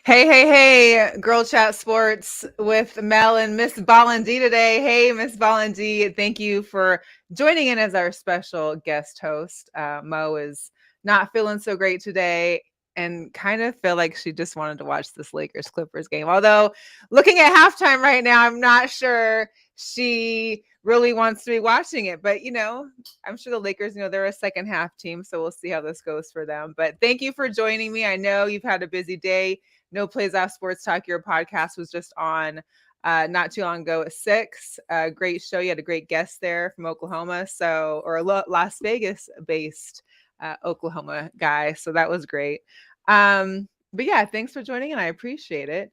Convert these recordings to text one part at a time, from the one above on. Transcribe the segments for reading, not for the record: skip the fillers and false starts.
Hey, Girl Chat Sports with Mel and Miss Ballin D today. Hey, Miss Ballin D, thank you for joining in as our special guest host. Mo is not feeling so great today and kind of feel like she just wanted to watch this Lakers Clippers game. Although, looking at halftime right now, I'm not sure she really wants to be watching it. But, I'm sure the Lakers, they're a second half team. So we'll see how this goes for them. But thank you for joining me. I know you've had a busy day. No Plays Off Sports Talk, your podcast was just on not too long ago at 6. Great show. You had a great guest there from Oklahoma, or Las Vegas based Oklahoma guy. So that was great. But yeah, thanks for joining and I appreciate it.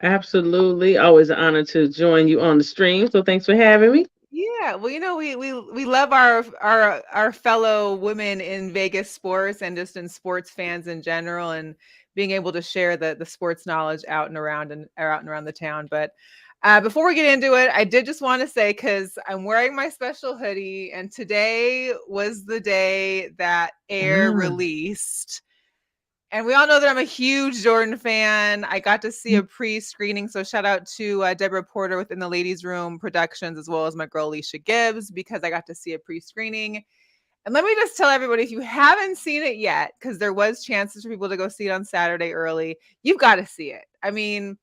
Absolutely. Always an honor to join you on the stream. So thanks for having me. Yeah, well, we love our fellow women in Vegas sports and just in sports fans in general, and being able to share the sports knowledge out and around the town. But before we get into it, I did just want to say, because I'm wearing my special hoodie, and today was the day that Air Ah. released. And we all know that I'm a huge Jordan fan. I got to see a pre-screening, so shout out to Deborah Porter within the Ladies Room Productions, as well as my girl Alicia Gibbs, because I got to see a pre-screening. And let me just tell everybody, if you haven't seen it yet, because there was chances for people to go see it on Saturday early, you've got to see it. I mean,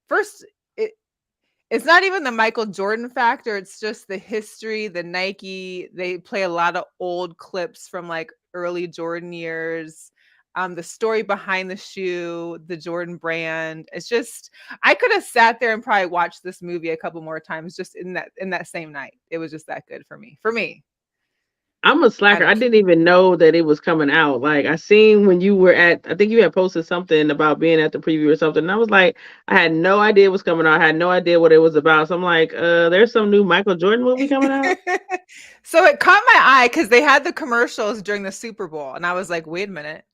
first, it's not even the Michael Jordan factor. It's just the history, the Nike. They play a lot of old clips from like early Jordan years. The story behind the shoe, the Jordan brand. It's just, I could have sat there and probably watched this movie a couple more times just in that same night. It was just that good for me. For me. I'm a I slacker. I don't didn't even know that it was coming out. Like I seen when you were I think you had posted something about being at the preview or something. And I was like, I had no idea it was coming out. I had no idea what it was about. So I'm like, there's some new Michael Jordan movie coming out. So it caught my eye because they had the commercials during the Super Bowl, and I was like, wait a minute,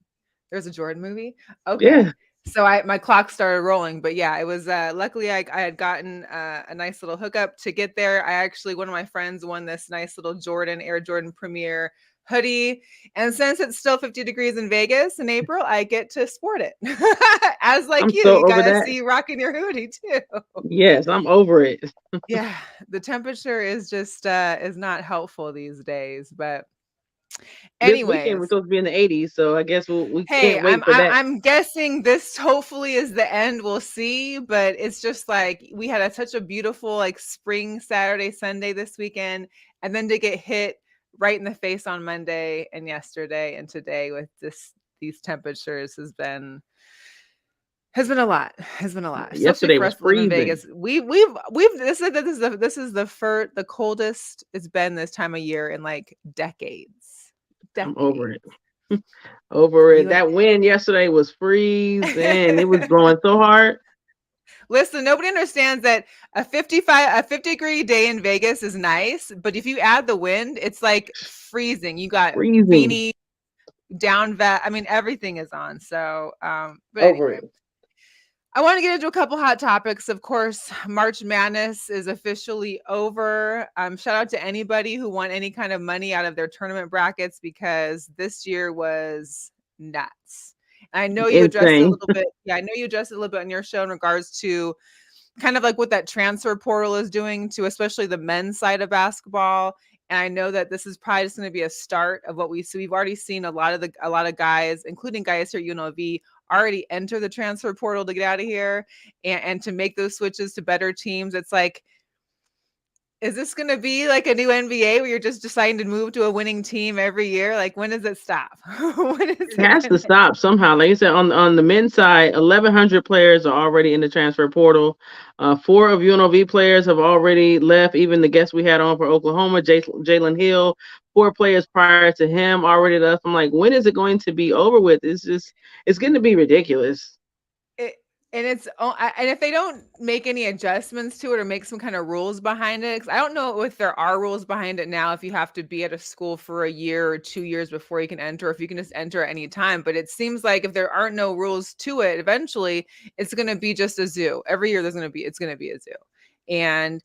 there's a Jordan movie? Okay. Yeah, So my clock started rolling, but yeah, it was luckily I had gotten a nice little hookup to get there. I actually, one of my friends won this nice little Air Jordan Premier hoodie, and since it's still 50 degrees in Vegas in April, I get to sport it. As like I'm you so over got to that. see rocking your hoodie too. Yes, I'm over it. Yeah, the temperature is just is not helpful these days, but This weekend we're anyways. supposed to be in the 80s, so I guess we Hey, can't I'm wait for I, that. I'm guessing this hopefully is the end. We'll see, but it's just like we had such a beautiful like spring Saturday, Sunday this weekend, and then to get hit right in the face on Monday and yesterday and today with these temperatures has been a lot. Has been a lot, especially Yesterday for was us that live in freezing. Vegas. We've this is the coldest it's been this time of year in like decades. I'm over Decades. it. Over it. You That wind yesterday was freezing. It was blowing so hard. Listen, nobody understands that a 50-degree day in Vegas is nice, but if you add the wind, it's like freezing. You got Freezing. beanie, down vest. I mean, everything is on. So, but Over anyway, it. I want to get into a couple hot topics. Of course, March Madness is officially over. Shout out to anybody who won any kind of money out of their tournament brackets, because this year was nuts. And I know you addressed it a Insane. little bit. Yeah, I know you addressed it a little bit on your show in regards to kind of like what that transfer portal is doing to especially the men's side of basketball. And I know that this is probably just going to be a start of what we see. We've already seen a lot of guys, including guys here at UNLV, already enter the transfer portal to get out of here and to make those switches to better teams. It's like, is this going to be like a new NBA where you're just deciding to move to a winning team every year? Like, when does it stop? When is It it has going to to stop somehow. Like I said, on the men's side, 1,100 players are already in the transfer portal. Four of UNLV players have already left. Even the guest we had on for Oklahoma, Jalen Hill, four players prior to him already left. I'm like, when is it going to be over with? It's going to be ridiculous. it, and if they don't make any adjustments to it or make some kind of rules behind it, because I don't know if there are rules behind it now, if you have to be at a school for a year or 2 years before you can enter, if you can just enter at any time. But it seems like if there aren't no rules to it, eventually it's going to be just a zoo. Every year it's going to be a zoo. And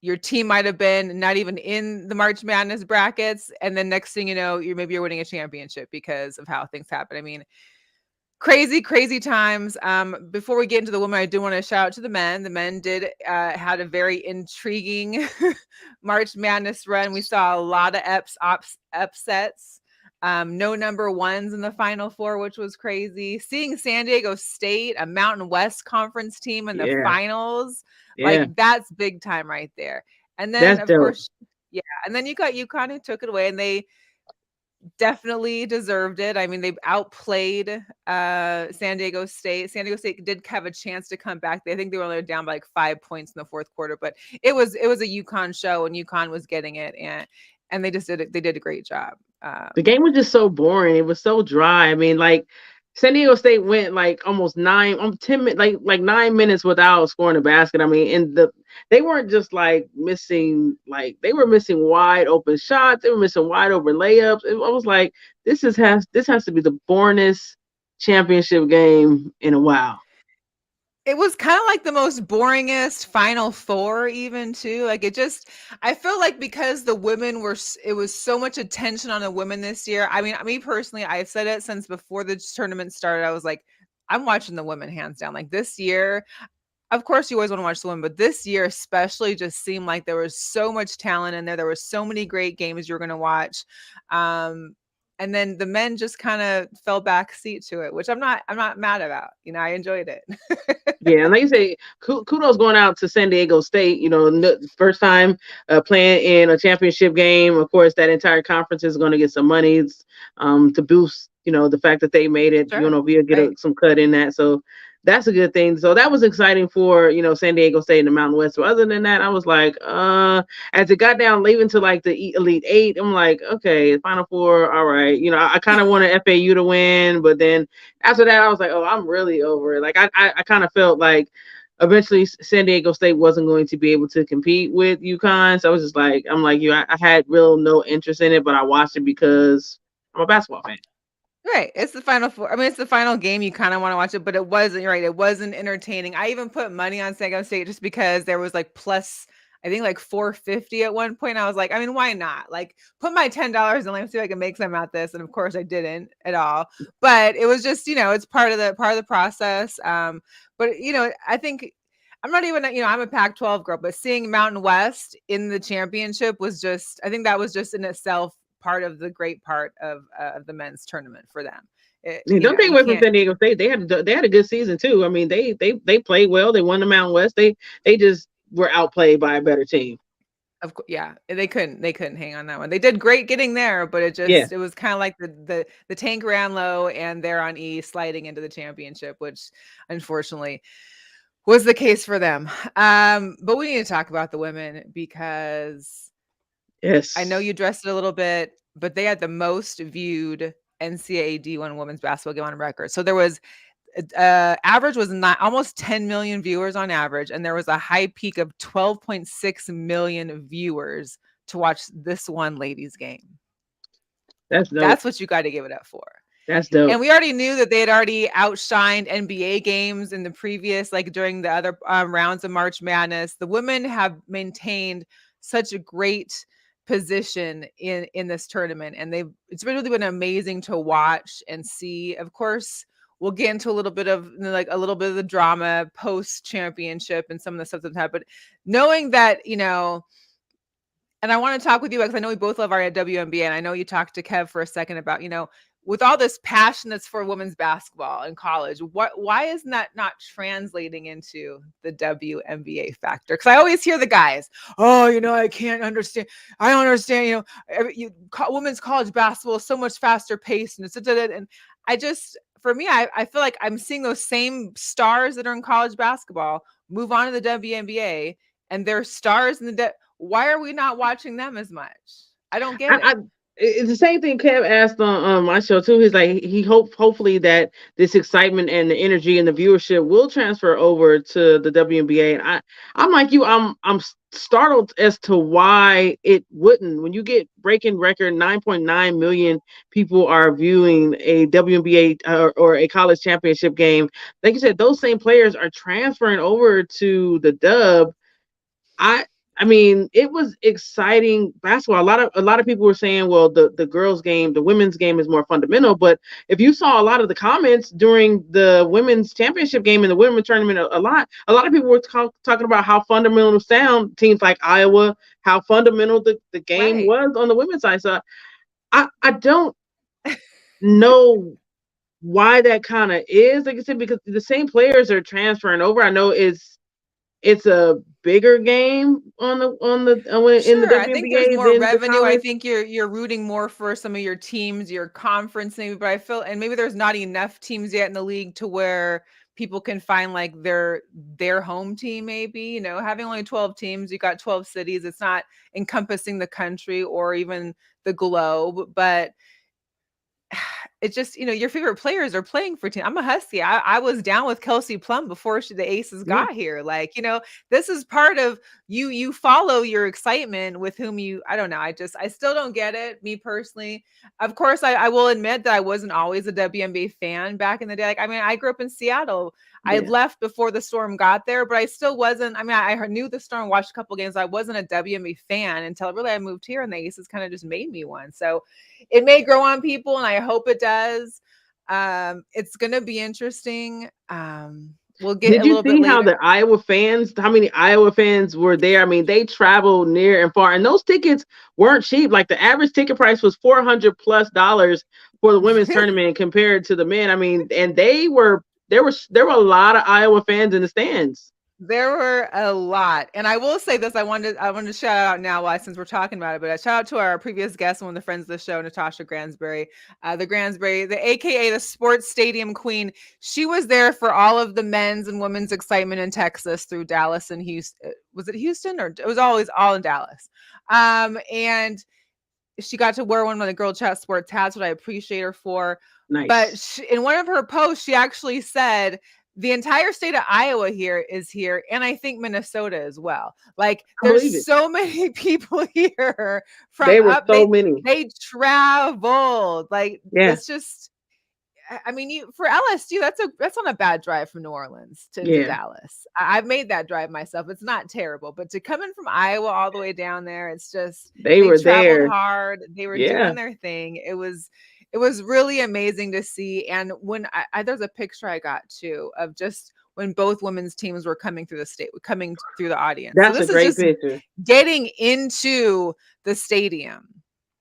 your team might have been not even in the March Madness brackets, and then next thing you know, you're winning a championship because of how things happen. I mean, Crazy times. Before we get into the women, I do want to shout out to the men. The men did had a very intriguing March Madness run. We saw a lot of upsets. No number ones in the Final Four, which was crazy. Seeing San Diego State, a Mountain West Conference team in the Yeah, finals, yeah, like that's big time right there. And then, that's of dope. course, yeah. And then you got UConn who took it away, and they definitely deserved it. I mean, they outplayed San Diego State. San Diego State did have a chance to come back. I think they were only down by like 5 points in the fourth quarter, but it was a UConn show, and UConn was getting it, and they just did it. They did a great job. The game was just so boring. It was so dry. I mean, like San Diego State went like almost 10 minutes, like 9 minutes without scoring a basket. I mean, and they weren't just like missing, like they were missing wide open shots. They were missing wide open layups. I was like, this has to be the boringest championship game in a while. It was kind of like the most boringest Final Four, even too. Like it just, I feel like because the women were, it was so much attention on the women this year. I mean, me personally, I've said it since before the tournament started. I was like, I'm watching the women hands down. Like this year, of course, you always want to watch the women, but this year especially just seemed like there was so much talent in there. There were so many great games you're going to watch. And then the men just kind of fell back seat to it, which I'm not mad about. You know, I enjoyed it. Yeah, and like you say, kudos going out to San Diego State. You know, first time playing in a championship game. Of course, that entire conference is going to get some monies to boost. You know, the fact that they made it. Sure. We'll get Right. some cut in that. So that's a good thing. So that was exciting for San Diego State and the Mountain West. But other than that, I was like, as it got down leaving to like the Elite Eight, I'm like, okay, Final Four, all right. I kind of wanted FAU to win, but then after that, I was like, oh, I'm really over it. Like I kind of felt like eventually San Diego State wasn't going to be able to compete with UConn. So I was just like, I'm like you, I had real no interest in it, but I watched it because I'm a basketball fan. Right. It's the Final Four. I mean, it's the final game. You kind of want to watch it, but it wasn't. You're right. It wasn't entertaining. I even put money on San Diego State just because there was like plus, I think like 450 at one point. I was like, I mean, why not? Like, put my $10 and let me see if I can make some out this. And of course, I didn't at all. But it was just, it's part of the process. But I think I'm not even, I'm a Pac-12 girl, but seeing Mountain West in the championship was just, I think that was just in itself part of the great part of the men's tournament for them. Don't take You away from can't, San Diego State. They had a good season too. I mean, they played well. They won the Mountain West. They just were outplayed by a better team. of course, yeah, they couldn't hang on that one. They did great getting there, but Yeah. it was kind of like the tank ran low and they're on E sliding into the championship, which unfortunately was the case for them. But we need to talk about the women because I know Yes. you dressed it a little bit, but they had the most viewed NCAA D1 women's basketball game on record. So there was average was not almost 10 million viewers on average, and there was a high peak of 12.6 million viewers to watch this one ladies game. That's dope. That's what you got to give it up for. That's dope. And we already knew that they had already outshined NBA games in the previous, like during the other rounds of March Madness. The women have maintained such a great position in this tournament, and it's really been amazing to watch and see. Of course, we'll get into a little bit of the drama post championship and some of the stuff that's happened. But knowing that, and I want to talk with you because I know we both love our WNBA, and I know you talked to Kev for a second about, with all this passion that's for women's basketball in college, why isn't that not translating into the WNBA factor? Because I always hear the guys, oh, I can't understand. I don't understand. Women's college basketball is so much faster paced, and I just, for me, I feel like I'm seeing those same stars that are in college basketball move on to the WNBA, and they're stars in the. Why are we not watching them as much? I don't get it. It's the same thing Kev asked on my show too. He's like hopefully that this excitement and the energy and the viewership will transfer over to the WNBA. And I'm like you. I'm startled as to why it wouldn't. When you get breaking record, 9.9 million people are viewing a WNBA or a college championship game. Like you said, those same players are transferring over to the Dub. I mean, it was exciting basketball. A lot of people were saying, well, the girls' game, the women's game is more fundamental. But if you saw a lot of the comments during the women's championship game and the women's tournament, a lot of people were talking about how fundamental sound teams like Iowa, how fundamental the game Right. was on the women's side. So I don't know why that kind of is, like I said, because the same players are transferring over. I know it's a bigger game in the Sure, I think there's WNBA more than the revenue. I college. think you're rooting more for some of your teams, your conference maybe, but I feel and maybe there's not enough teams yet in the league to where people can find like their home team maybe, having only 12 teams, you got 12 cities, it's not encompassing the country or even the globe, but it's just, your favorite players are playing for team. I'm a Husky. I was down with Kelsey Plum before the Aces Yeah, got here. Like, this is part of you follow your excitement with whom I don't know. I still don't get it, me personally. Of course, I will admit that I wasn't always a WNBA fan back in the day. Like, I mean, I grew up in Seattle. I yeah. left before the Storm got there, but I still wasn't. I mean, I knew the Storm, watched a couple games. I wasn't a WNBA fan until really I moved here, and the Aces kind of just made me one. So it may grow on people, and I hope it does. It's gonna be interesting. We'll get Did a you little bit see how later. how many Iowa fans were there? I mean, they traveled near and far, and those tickets weren't cheap. Like the average ticket price was $400+ for the women's tournament compared to the men. I mean, and there were a lot of Iowa fans in the stands. There were a lot, and I will say this: I wanted to shout out now, why since we're talking about it, but a shout out to our previous guest, one of the friends of the show, Natasha Gransberry, the AKA the Sports Stadium Queen. She was there for all of the men's and women's excitement in Texas through Dallas and Houston. Was it Houston or it was always all in Dallas? And she got to wear one of the Girl Chat Sports hats, what I appreciate her for. But Nice. in one of her posts, she actually said the entire state of Iowa is here, and I think Minnesota as well. Like, I there's believe it. so many people here from They were up. so They many. they traveled. Like, Yeah, it's just. I mean, for LSU, that's on a bad drive from New Orleans to yeah. Dallas. I've made that drive myself. It's not terrible, but to come in from Iowa all the way down there, it's just They they were traveled there. hard. They were Yeah, doing their thing. It was really amazing to see. And when there's a picture I got too of just when both women's teams were coming through the audience. So that's a this is great just picture. getting into the stadium,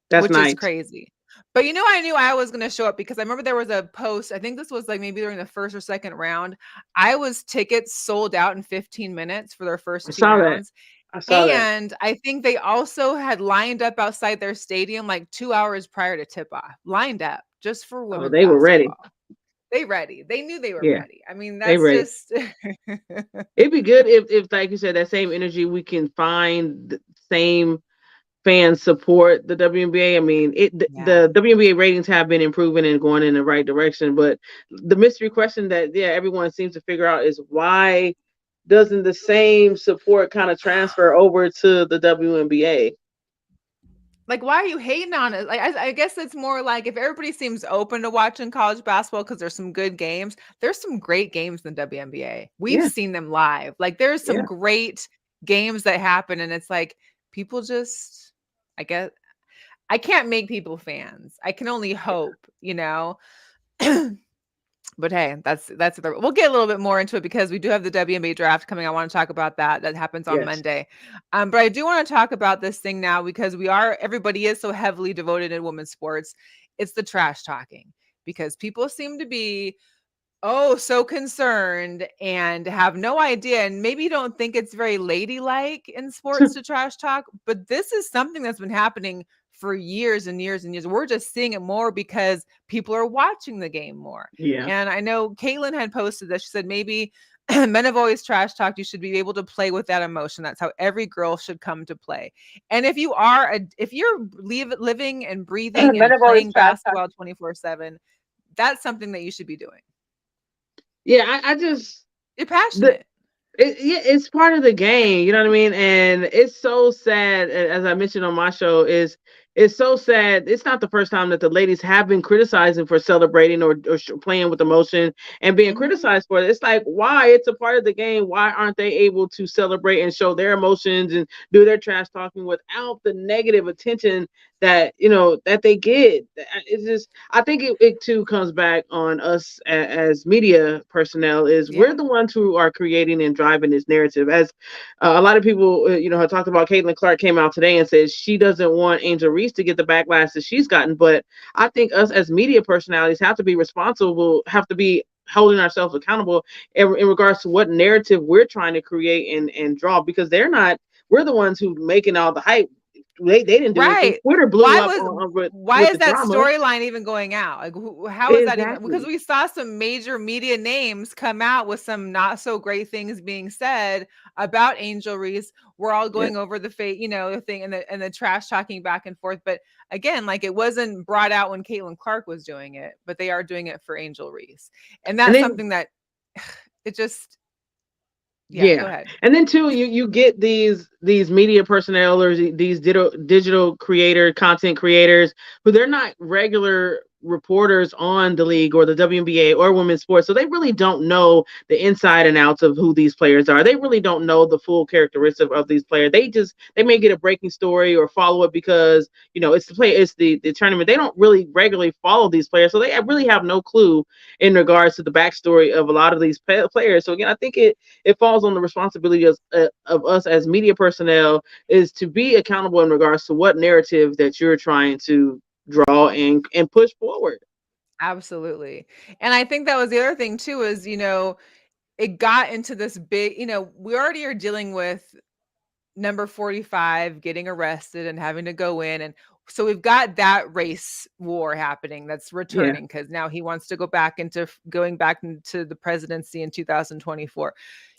That's which is nice. crazy. But I knew I was going to show up because I remember there was a post. I think this was like maybe during the first or second round. Iowa's tickets sold out in 15 minutes for their I first two saw that. rounds. I saw that. And I think they also had lined up outside their stadium like 2 hours prior to tip off, lined up just for Oh, women's they were ready. basketball. They ready. They knew they were Yeah, ready. I mean, they that's ready. just It'd be good if like you said, that same energy we can find the same fans support the WNBA. I mean, yeah. the WNBA ratings have been improving and going in the right direction, but the mystery question that everyone seems to figure out is why doesn't the same support kind of transfer over to the WNBA? Like, why are you hating on it? Like, I guess it's more like if everybody seems open to watching college basketball because there's some good games, there's some great games in the WNBA. We've Yeah, seen them live. Like, there's some yeah. great games that happen, and it's like people just, I guess, I can't make people fans. I can only hope. But hey, we'll get a little bit more into it because we do have the WNBA draft coming. I want to talk about that. That happens on Yes. Monday. But I do want to talk about this thing now because everybody is so heavily devoted in women's sports. It's the trash talking because people seem to be so concerned and have no idea and maybe don't think it's very ladylike in sports to trash talk, but this is something that's been happening for years and years and years. We're just seeing it more because people are watching the game more. Yeah. And I know Caitlin had posted that. She said maybe men have always trash talked. You should be able to play with that emotion. That's how every girl should come to play. And if you're living and breathing Men and have always playing tried. basketball 24/7, that's something that you should be doing. Yeah, I just You're the passionate. it's part of the game, you know what I mean? And it's so sad, as I mentioned on my show, is it's so sad. It's not the first time that the ladies have been criticizing for celebrating or playing with emotion and being Mm-hmm. criticized for it. It's like, why? It's a part of the game. Why aren't they able to celebrate and show their emotions and do their trash talking without the negative attention that that they get? It's just, I think it too comes back on us as media personnel. Is we're Yeah. the ones who are creating and driving this narrative. As a lot of people, have talked about. Caitlin Clark came out today and said she doesn't want Angel Reese to get the backlash that she's gotten. But I think us as media personalities have to be responsible, have to be holding ourselves accountable in regards to what narrative we're trying to create and draw, because we're the ones who making all the hype. They didn't do anything. Right. Twitter blew Why up was why with is the that drama. storyline even going out? Like, how is that even? Because Exactly. we saw some major media names come out with some not so great things being said about Angel Reese. We're all Yeah. going over the thing and the trash talking back and forth. But again, like, it wasn't brought out when Caitlin Clark was doing it, but they are doing it for Angel Reese, and And that's then something that it just, yeah. Go yeah, ahead. and then too, you get these media personnel or these digital creator content creators who they're not regular reporters on the league or the WNBA or women's sports, so they really don't know the inside and outs of who these players are. They really don't know the full characteristics of these players. They may get a breaking story or follow it because it's the tournament. They don't really regularly follow these players, so they really have no clue in regards to the backstory of a lot of these players. So again, I think it falls on the responsibility of us as media personnel is to be accountable in regards to what narrative that you're trying to draw and push forward. Absolutely. And I think that was the other thing too, is, it got into this big, we already are dealing with number 45 getting arrested and having to go in. And so we've got that race war happening that's Yeah. returning because now he wants to going back into the presidency in 2024.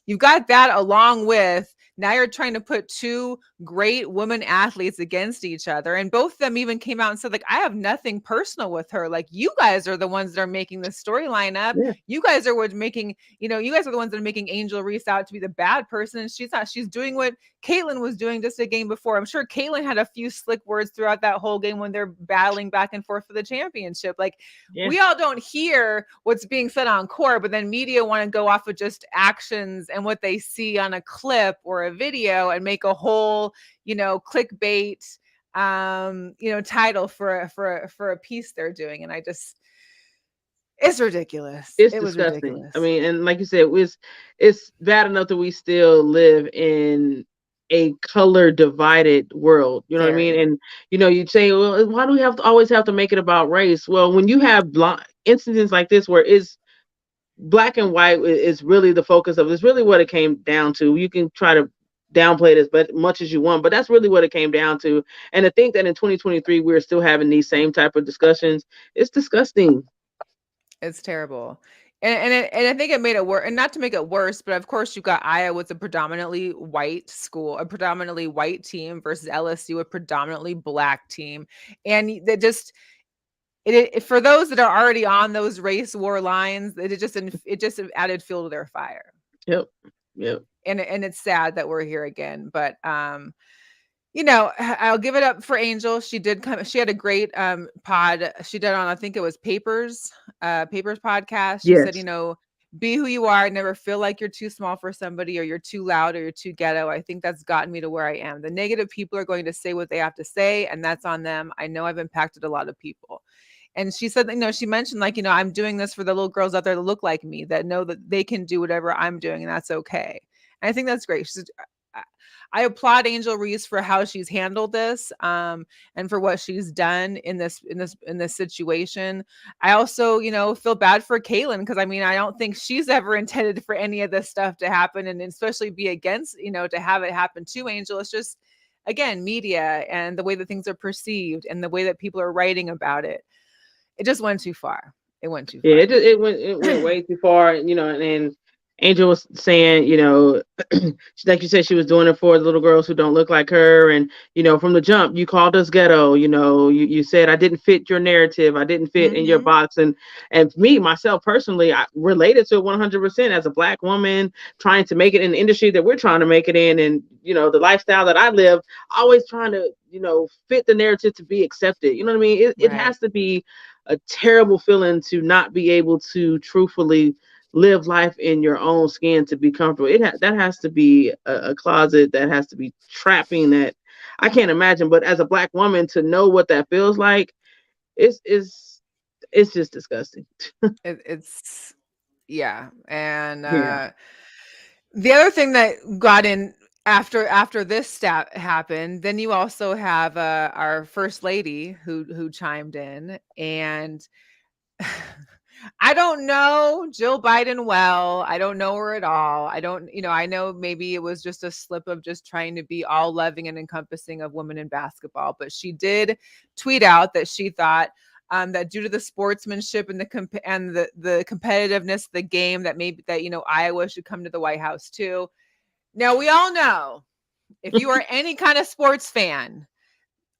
You've got that, along with now you're trying to put two great women athletes against each other. And both of them even came out and said, like, I have nothing personal with her. Like, you guys are the ones that are making this storyline up. Yeah. You guys are what making, you guys are the ones that are making Angel Reese out to be the bad person. And she's not. She's doing what Caitlin was doing just a game before. I'm sure Caitlin had a few slick words throughout that whole game when they're battling back and forth for the championship. Like, Yeah. we all don't hear what's being said on court, but then media want to go off of just actions and what they see on a clip or a video and make a whole, clickbait, title for a piece they're doing. And it's ridiculous. It's It was disgusting. I ridiculous. mean, and like you said, it's bad enough that we still live in a color divided world. You know what I mean? Very. And you'd say, well, why do we always have to make it about race? Well, when you have instances like this where it's black and white is really the focus of it's really what it came down to. You can try to downplay it as much as you want, but that's really what it came down to. And to think that in 2023 we're still having these same type of discussions, it's disgusting. It's terrible. And I think it made it worse. And not to make it worse, but of course you've got Iowa with a predominantly white school, a predominantly white team versus LSU, a predominantly black team. And they just for those that are already on those race war lines, it just added fuel to their fire. Yep. Yep. And it's sad that we're here again. But I'll give it up for Angel. She had a great pod she did on, I think it was Papers podcast. She said, Yes. be who you are, never feel like you're too small for somebody or you're too loud or you're too ghetto. I think that's gotten me to where I am. The negative people are going to say what they have to say, and that's on them. I know I've impacted a lot of people. And she said, she mentioned, like, I'm doing this for the little girls out there that look like me, that know that they can do whatever I'm doing, and that's okay. And I think that's great. She said, I applaud Angel Reese for how she's handled this, and for what she's done in this situation. I also, feel bad for Caitlin, because I mean, I don't think she's ever intended for any of this stuff to happen, and especially be against, to have it happen to Angel. It's just, again, media and the way that things are perceived and the way that people are writing about it. It just went too far. It went too Yeah, far. it went way too far, and Angel was saying, like you said, she was doing it for the little girls who don't look like her. And, from the jump, you called us ghetto. You said I didn't fit your narrative. I didn't fit in your Mm-hmm. box. And me, myself personally, I related to it 100% as a Black woman trying to make it in the industry that we're trying to make it in. And, the lifestyle that I live, always trying to, fit the narrative to be accepted. You know what I mean? It Right. has to be a terrible feeling to not be able to truthfully live life in your own skin to be comfortable. That has to be a closet that has to be trapping that I can't imagine. But as a Black woman, to know what that feels like, it's just disgusting. It's yeah, and Yeah. the other thing that got in after this stat happened, then you also have our first lady who chimed in, and I don't know Jill Biden well. I don't know her at all. I don't, I know maybe it was just a slip of just trying to be all loving and encompassing of women in basketball, but she did tweet out that she thought that due to the sportsmanship and the competitiveness of the game, that maybe that Iowa should come to the White House too. Now we all know if you are any kind of sports fan,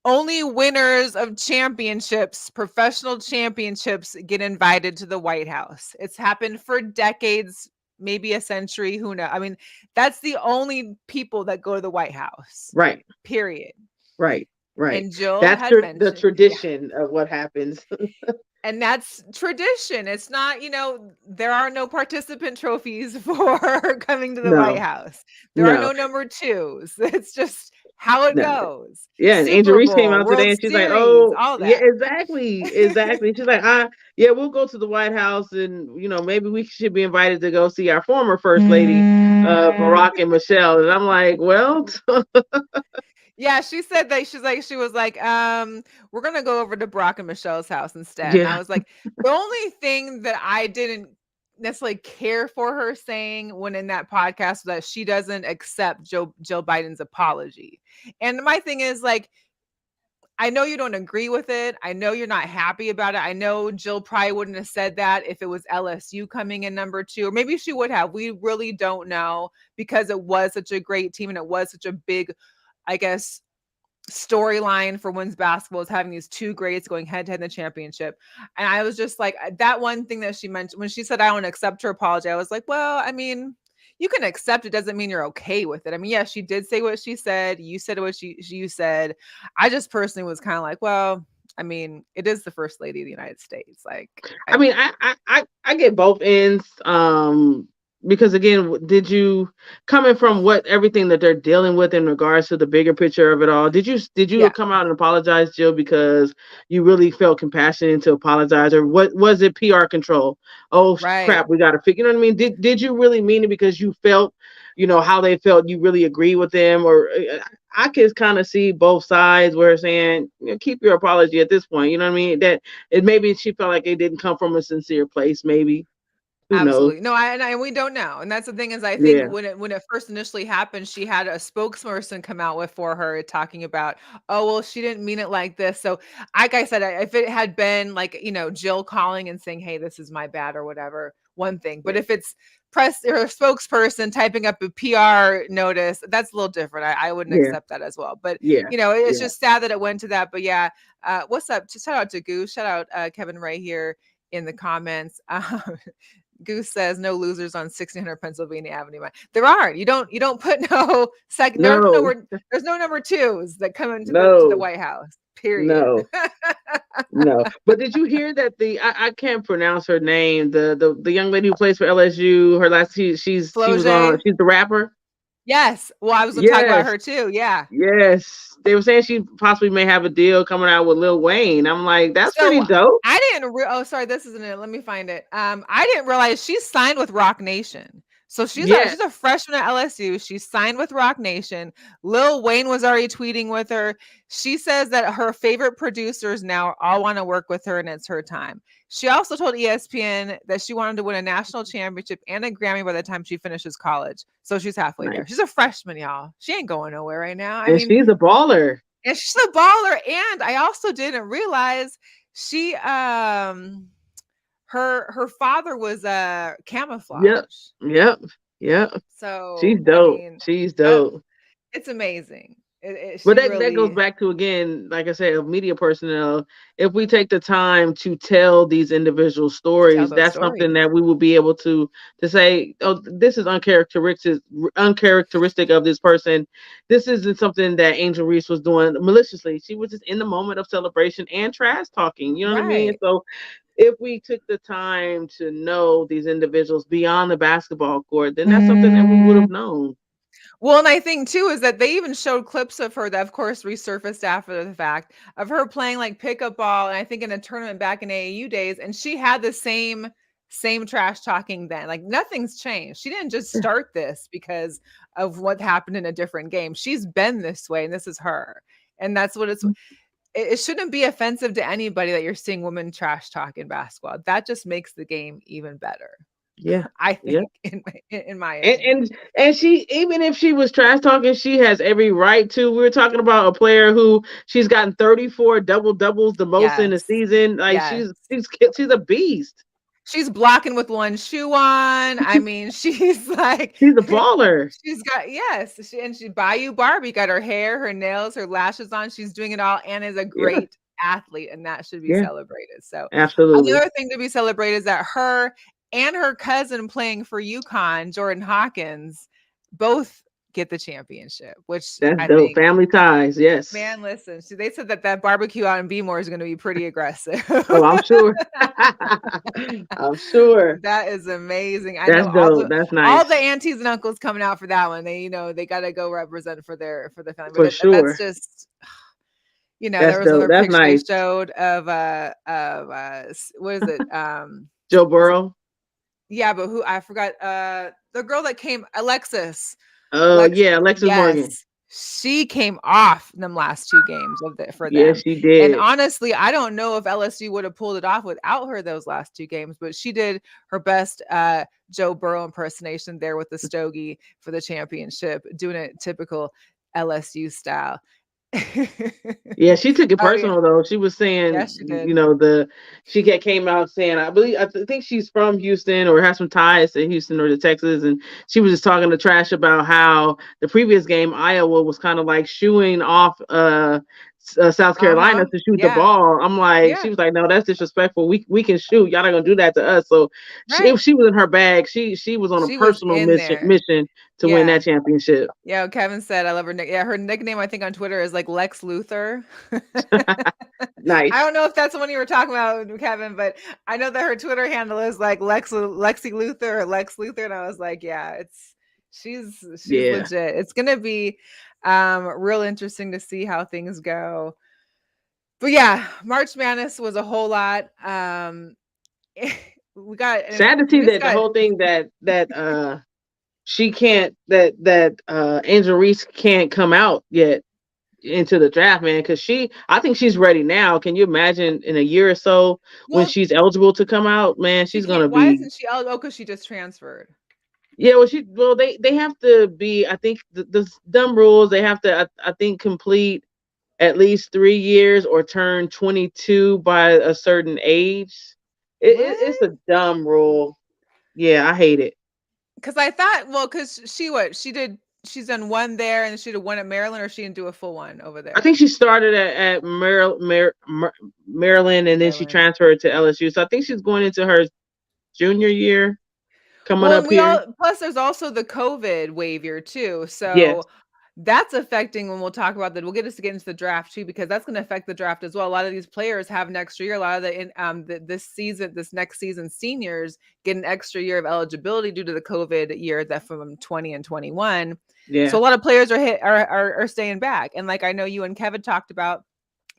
only winners of championships, professional championships, get invited to the White House. It's happened for decades, maybe a century. Who knows? I mean, that's the only people that go to the White House, Right. period. Right. Right. And Jill That's had the mentioned, yeah. tradition of what happens. And that's tradition. It's not, there are no participant trophies for coming to the White No. House. There are No. no number twos. It's just how it No. goes. Yeah, and Angel Super Reese came Bowl, out today World and she's like, Series, "Oh, all yeah, that. exactly, exactly." She's like, yeah, we'll go to the White House, and maybe we should be invited to go see our former first lady, Barack and Michelle." And I'm like, "Well, Yeah, she said that she was like, we're gonna go over to Brock and Michelle's house instead. And I yeah, was like, the only thing that I didn't necessarily care for her saying when in that podcast was that she doesn't accept Jill Biden's apology. And my thing is like, I know you don't agree with it. I know you're not happy about it. I know Jill probably wouldn't have said that if it was LSU coming in number 2, or maybe she would have. We really don't know because it was such a great team and it was such a big, I guess, storyline for women's basketball is having these two grades going head to head in the championship. And I was just like, that one thing that she mentioned when she said, I don't accept her apology, I was like, well, I mean, you can accept it, doesn't mean you're okay with it. I mean, yeah, she did say what she said. You said what you said. I just personally was kind of like, well, I mean, it is the first lady of the United States. Like, I mean, I get both ends. Because again, did you coming from what everything that they're dealing with in regards to the bigger picture of it all? Did you yeah, come out and apologize, Jill, because you really felt compassionate to apologize, or what was it? PR control? Oh right. crap, we got to figure. You know what I mean? Did you really mean it because you felt, how they felt? You really agree with them, or I can kind of see both sides where saying, keep your apology at this point. You know what I mean? That it maybe she felt like it didn't come from a sincere place. Maybe who knows? Absolutely. No, and we don't know. And that's the thing is I think Yeah. when it first initially happened, she had a spokesperson come out with for her talking about, oh, well, she didn't mean it like this. So like I said, if it had been like, Jill calling and saying, hey, this is my bad or whatever, one thing. But Yeah. if it's press or a spokesperson typing up a PR notice, that's a little different. I wouldn't Yeah. accept that as well. But Yeah. it's Yeah. just sad that it went to that. But yeah, what's up? Shout out to Goose. Shout out Kevin Ray here in the comments. Goose says no losers on 1600 Pennsylvania Avenue. There are. You don't put no second. No. There's no number twos that come into the No. White House. Period. No. No. But did you hear that I can't pronounce her name. The young lady who plays for LSU, her last she was on, Floje. she's the rapper. Yes. Well, I was going to talk about Yes. her too. Yeah. Yes. They were saying she possibly may have a deal coming out with Lil Wayne. I'm like, that's pretty So dope. I didn't. Oh, sorry, this isn't it. Let me find it. I didn't realize she's signed with Rock Nation. So Yes. she's a freshman at LSU. She's signed with Rock Nation. Lil Wayne was already tweeting with her. She says that her favorite producers now all want to work with her, and it's her time. She also told ESPN that she wanted to win a national championship and a Grammy by the time she finishes college. So she's halfway there. Nice. She's a freshman, y'all. She ain't going nowhere right now. I And mean, she's a baller. and she's a baller. And I also didn't realize she her father was Yep. camouflage. Yep. Yep. She's So I dope. mean, She's uh, dope. it's amazing. But She that goes really back to, again, like I said, of media personnel. If we take the time to tell these individual to tell stories, those that's something stories. that we will be able to say, oh, this is uncharacteristic of this person. This isn't something that Angel Reese was doing maliciously. She was just in the moment of celebration and trash talking. You know what I mean? Right. So if we took the time to know these individuals beyond the basketball court, then that's something that we would have known. Well, and I think too is that they even showed clips of her that, of course, resurfaced after the fact of her playing like pickup ball, and I think in a tournament back in AAU days, and she had the same trash talking then. Like nothing's changed. She didn't just start this because of what happened in a different game. She's been this way, and this is her. And that's what it shouldn't be offensive to anybody that you're seeing women trash talk in basketball. That just makes the game even better. Yeah. I Yeah. think, in my And, opinion. and she, even if she was trash talking, she has every right to. We were talking about a player who she's gotten 34 double doubles, the most in a Yes. season. Like Yes. she's a beast. She's blocking with one shoe on. I mean, she's like, She's a baller. she's got, yes, she Bayou Barbie got her hair, her nails, her lashes on. She's doing it all and is a Yeah. great athlete, and that should be Yeah. celebrated. So, the Absolutely. other thing to be celebrated is that her and her cousin playing for UConn, Jordan Hawkins, both get the championship, which That's I dope. think, Family ties. Yes. man, listen, they said that barbecue out in Bmore is going to be pretty aggressive. Oh, I'm sure. I'm sure. That is amazing. I know That's dope. That's all the nice. aunties and uncles coming out for that one. They gotta go represent for the family. For But that's sure. just That's there was dope. another That's picture they nice. showed of what is it? Joe Was it Burrow. yeah, but who I forgot the girl that came Alexis. Oh, Lex yeah, Alexis Morgan. yes. She came off them last 2 games for Yeah, them. she And did. honestly, I don't know if LSU would have pulled it off without her those last 2 games, but she did her best Joe Burrow impersonation there with the stogie for the championship, doing it typical LSU style. Yeah, she took it Oh yeah. personal though. She was saying, Yes, she did. came out saying, I think she's from Houston or has some ties to Houston or to Texas, and she was just talking to trash about how the previous game Iowa was kind of like shooing off South Carolina Uh-huh. to shoot the Yeah. ball. I'm like, Yeah. she was like, no, that's disrespectful. We can shoot. Y'all not gonna do that to us. So Right. she was in her bag. She was on a She was personal in mission there. mission to win Yeah. that championship. Yeah, Kevin said I love her her nickname I think on Twitter is like Lex Luthor. I Nice. don't know if that's the one you were talking about, Kevin, but I know that her Twitter handle is like Lexi Luthor or Lex Luthor, and I was like, yeah, she's Yeah. legit. It's gonna be real interesting to see how things go. But yeah, March Madness was a whole lot. We got Sad to we see just that the got whole thing that she can't that Angel Reese can't come out yet into the draft, man, because I think she's ready now. Can you imagine in a year or so when well, she's eligible to come out, man, she she's gonna can't. Why be. isn't she? Oh, because she just transferred. Yeah, well they have to be, I think the dumb rules, they have to I think complete at least 3 years or turn 22 by a certain age. It's What? a dumb rule. Yeah, I hate it. Because I thought, well, because she did, she's done one there and she did one at Maryland, or she didn't do a full one over I there. think she started at Maryland, and then she Maryland. transferred to LSU. So I think she's going into her junior year coming Well, up and here. plus there's also the COVID wave year too. Yes. So that's affecting when we'll talk about that. We'll get us to get into the draft too, because that's going to affect the draft as well. A lot of these players have an extra year. A lot of this next season seniors get an extra year of eligibility due to the COVID year that from 20 and 21. So Yeah. a lot of players are staying back. And like I know you and Kevin talked about,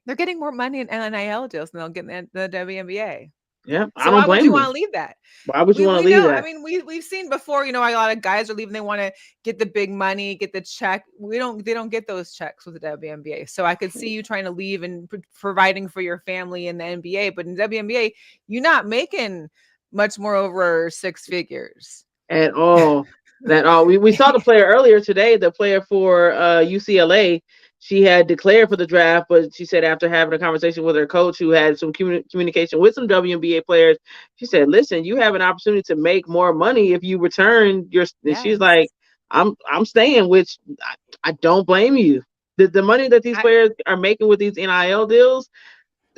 they're getting more money in NIL deals than they'll get in the WNBA. Yeah. I So don't why would blame you want them. to leave that? Why would you want to We leave know. I that? mean, we've seen before. A lot of guys are leaving. They want to get the big money, get the check. They don't get those checks with the WNBA. So I could see you trying to leave and providing for your family in the NBA. But in WNBA, you're not making much more over 6 figures. At all. At all. We saw the player earlier today, the player for UCLA. she had declared for the draft, but she said after having a conversation with her coach, who had some communication with some WNBA players, she said, "Listen, you have an opportunity to make more money if you return your." And she's Yes. like, "I'm staying," which I don't blame you. The money that these I players are making with these NIL deals,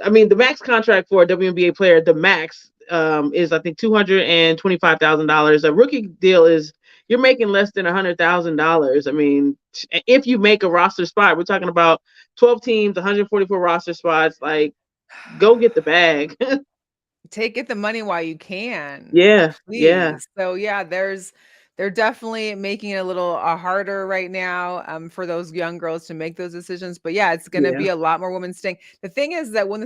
I mean, the max contract for a WNBA player, the max is I think $225,000. A rookie deal is you're making less than $100,000. I mean, if you make a roster spot, we're talking about 12 teams, 144 roster spots. Like, go get the bag. Get the money while you can, Yeah, yeah, please. So yeah, they're definitely making it a little harder right now for those young girls to make those decisions. But yeah, it's going to yeah, be a lot more women staying. The thing is that when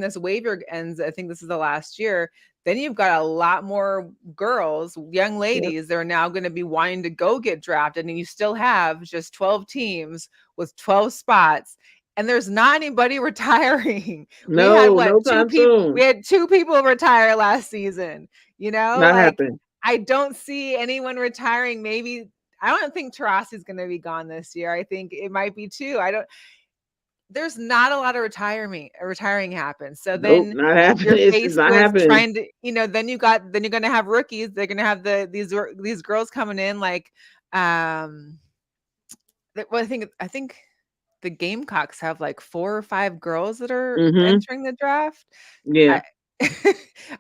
this waiver ends, I think this is the last year. Then you've got a lot more girls, young yep. ladies, that are now going to be wanting to go get drafted, and you still have just 12 teams with 12 spots, and there's not anybody retiring. We had No, what no two time people? We soon. had two people retire last season. Not Like happening. I don't see anyone retiring. Maybe I don't think Tarasi's going to be gone this year. I think it might be two. I don't. There's not a lot of retiring happens. So Nope, then not you're happening. It's faced not with happening. trying to, then you're going to have rookies. They're going to have these girls coming in like, um, well, I think the Gamecocks have like 4 or 5 girls that are Mm-hmm. entering the draft. Yeah. I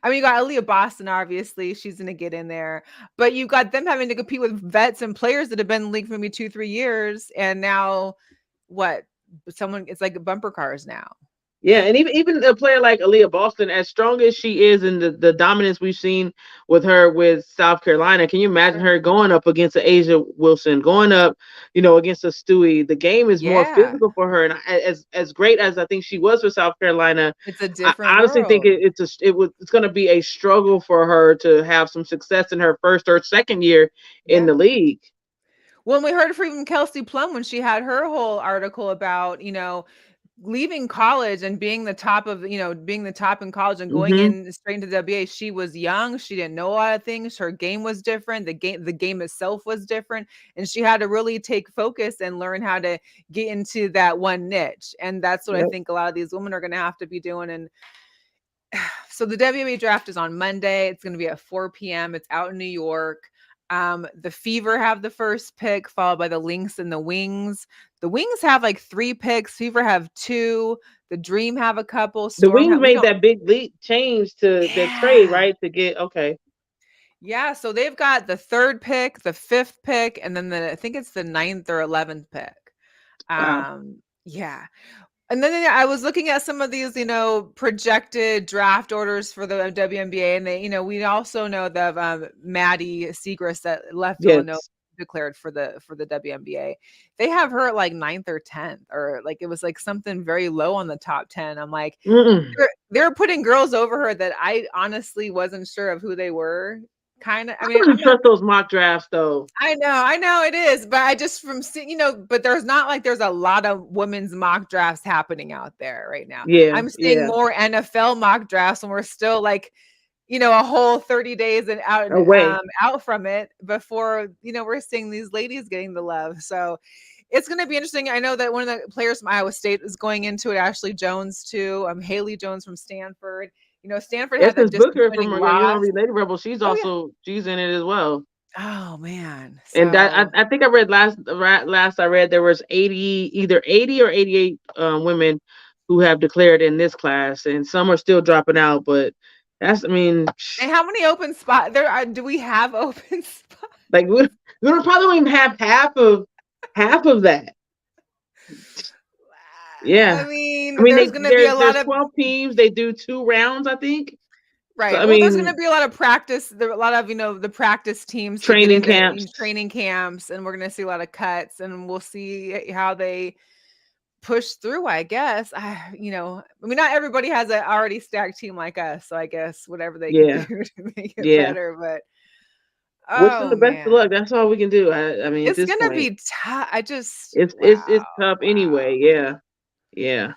I mean, you got Aaliyah Boston, obviously, she's gonna get in there, but you got them having to compete with vets and players that have been in the league for maybe 2, 3 years, and now what? Someone it's like bumper cars now. Yeah, and even a player like Aaliyah Boston, as strong as she is in the dominance we've seen with her with South Carolina, can you imagine Sure. her going up against a Asia Wilson, going up, against a Stewie? The game is more Yeah, physical for her, and as great as I think she was for South Carolina, it's a I different honestly think world. it's going to be a struggle for her to have some success in her first or second year in Yeah. the league. When we heard from Kelsey Plum when she had her whole article about, leaving college and being the top of, being the top in college and going Hmm. in straight into WA, she was young. She didn't know a lot of things. Her game was different. The game itself was different. And she had to really take focus and learn how to get into that one niche. And that's what I Yep. think a lot of these women are going to have to be doing. And so the WNBA draft is on Monday. It's going to be at 4 p.m. It's out in New York. The Fever have the first pick, followed by the Lynx and the Wings. The Wings have like 3 picks. Fever have 2. The Dream have a couple. The Storm Wings have. We made don't. that big leap change to their trade, Yeah, right? To get okay. yeah. So they've got the third pick, the fifth pick, and then I think it's the ninth or 11th pick. Wow. Yeah. And then I was looking at some of these, projected draft orders for the WNBA, and we also know that Maddie Segrist that left Illinois Yes. declared for the WNBA. They have her at like ninth or 10th, or like it was like something very low on the top 10. I'm like, Mm-mm. they're putting girls over her that I honestly wasn't sure of who they were. Kind of, I I mean, I'm wouldn't not. trust those mock drafts though. I know it is, but I just from seeing, but there's not like there's a lot of women's mock drafts happening out there right now. Yeah, I'm seeing yeah. more NFL mock drafts, and we're still like, a whole 30 days and Away. out from it before, we're seeing these ladies getting the love. So it's going to be interesting. I know that one of the players from Iowa State is going into it, Ashley Jones too. Haley Jones from Stanford. Stanford had that Essence Booker from disappointing loss. Lady Rebel, Oh yeah. she's in it as well. Oh man. And that So I think I read last I read there was 80, either 80 or 88 women who have declared in this class, and some are still dropping out. But that's I mean, and how many open spots there are? Do we have open spots? like we don't probably don't even have half of that. I Yeah. I mean, mean, there's going to be a lot there's of 12 teams. They do 2 rounds, I think. So right. I Well, there's going to mean, be a lot of practice. There are a lot of the practice teams to get training into camps. training camps, and we're going to see a lot of cuts, and we'll see how they push through. I guess. I mean, not everybody has an already stacked team like us, so I guess whatever they can do Yeah, to make it yeah. better. But Wish them oh the best of luck. man, That's all we can do. I mean, at it's this going to point, be tough. I just it's wow, tough wow. anyway. Yeah, yeah.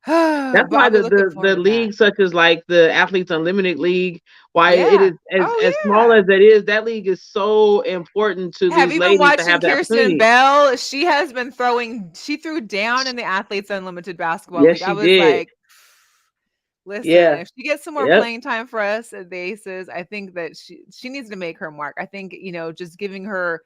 That's But why I'll be the, looking the forward the to that. league, such as like the Athletes Unlimited League, why it Yeah. is as Oh, small yeah. as it is, that league is so important to Have these you been ladies to watching have the Kirsten opportunity. Bell? She has been throwing she threw down in the Athletes Unlimited Basketball Yes, League. I she was did. like, listen, Yeah. if she gets some more Yep. playing time for us at the Aces, I think that she needs to make her mark. I think, just giving her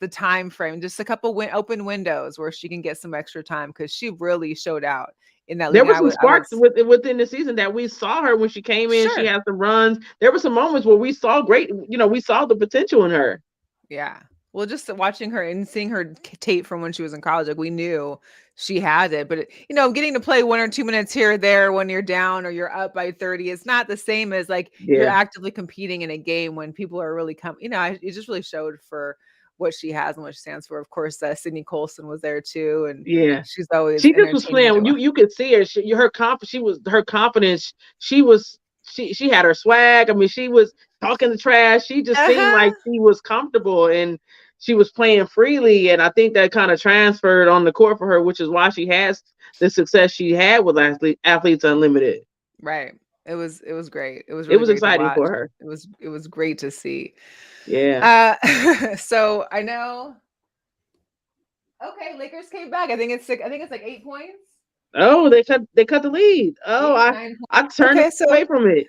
the time frame, just a couple open windows where she can get some extra time because she really showed out in that league. There And were I some was I sparks was within the season that we saw her when she came in. She sure. had some runs. There were some moments where we saw great, we saw the potential in her. Yeah. Well, just watching her and seeing her tape from when she was in college, like we knew she had it. But getting to play 1 or 2 minutes here or there when you're down or you're up by 30, it's not the same as like you're Yeah. actively competing in a game when people are really it just really showed for what she has and what she stands for. Of course, Sydney Colson was there too, and Yeah. she's always She just was entertaining to playing. You could see her. She was her confidence. She had her swag. I mean, she was talking the trash. She just seemed like watch. she was comfortable and she was playing freely. And I think that kind of transferred on the court for her, which is why she has the success she had with Athletes Unlimited. Right. It was great. It was It really was great to exciting watch. for her. It was great to see. Yeah. So I know. Okay, Lakers came back. I think it's like 8 points. Oh, they cut the lead. Oh, Eight, I 9 points. I turned Okay, so away from it.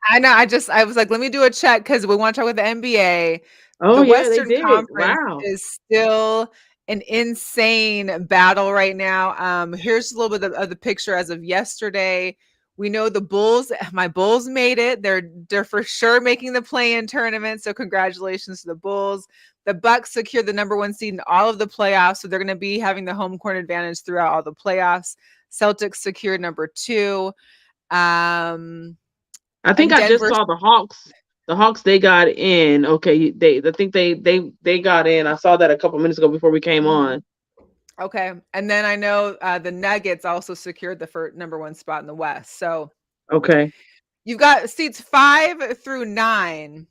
I know. I was like, let me do a check because we want to talk with the NBA. Oh The yeah, they Western did. Conference Wow. is still an insane battle right now. Here's a little bit of the picture as of yesterday. We know the Bulls. My Bulls made it. They're for sure making the play-in tournament. So congratulations to the Bulls. The Bucks secured the number 1 seed in all of the playoffs, so they're going to be having the home court advantage throughout all the playoffs. Celtics secured number 2. Um, I think and I just Denver. saw the Hawks. The Hawks, they got in. Okay, I think they got in. I saw that a couple minutes ago before we came Mhm. on. Okay. And then I know the Nuggets also secured the first number 1 spot in the West. So Okay. you've got seats 5 through 9,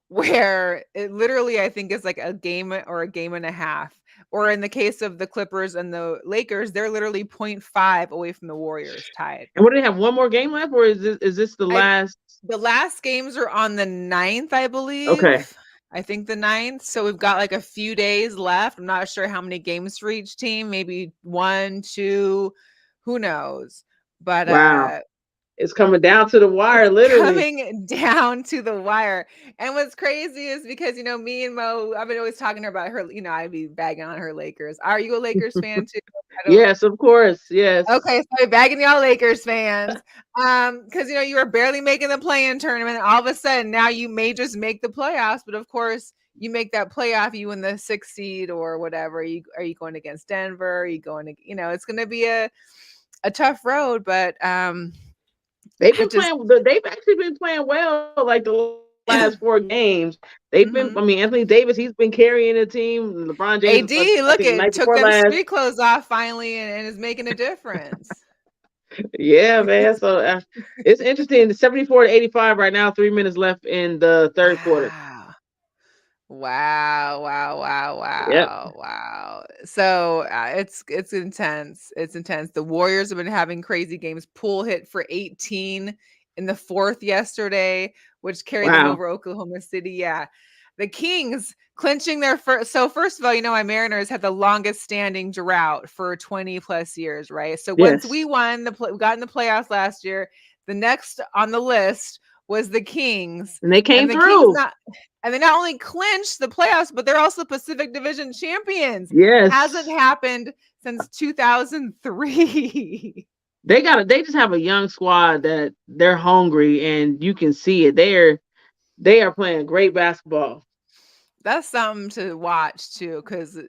where it literally, I think, is like a game or a game and a half. Or in the case of the Clippers and the Lakers, they're literally 0.5 away from the Warriors tied. And what do they have? One more game left, or is this the I last? The last games are on the 9th, I Okay. believe. I think the 9th. So we've got like a few days left. I'm not sure how many games for each team, maybe 1, 2, who knows. But Wow. It's coming down to the wire, it's literally. coming down to the wire. And what's crazy is because me and Mo, I've been always talking to her about her, I'd be bagging on her Lakers. Are you a Lakers fan too? I don't Yes, of course. Yes. Okay, so bagging y'all Lakers fans. Because you were barely making the play-in tournament, and all of a sudden now you may just make the playoffs, but of course you make that playoff, you win the 6th seed or whatever. Are you going against Denver? Are you going to, it's gonna be a tough road, but They've I been just playing. They've actually been playing well. Like the last 4 games, they've been. hmm I mean, Anthony Davis, he's been carrying the team. LeBron James, AD, I look, think the it night took before them last. street clothes off finally and is making a difference. Yeah, man. So it's interesting. It's 74-85 right now. 3 minutes left in the third quarter. Wow. Wow, wow, wow, Yep. wow, wow. So it's intense. It's intense. The Warriors have been having crazy games. Poole hit for 18 in the 4th yesterday, which carried them Wow. over Oklahoma City. Yeah. The Kings clinching their first. So first of all, my Mariners had the longest standing drought for 20 plus years, right? So once Yes. we we got in the playoffs last year, the next on the list was the Kings. And they came And the Kings through. not and they not only clinched the playoffs, but they're also Pacific Division champions. Hasn't Yes. happened since 2003. They just have a young squad that they're hungry and you can see it. They are playing great basketball. That's something to watch too, because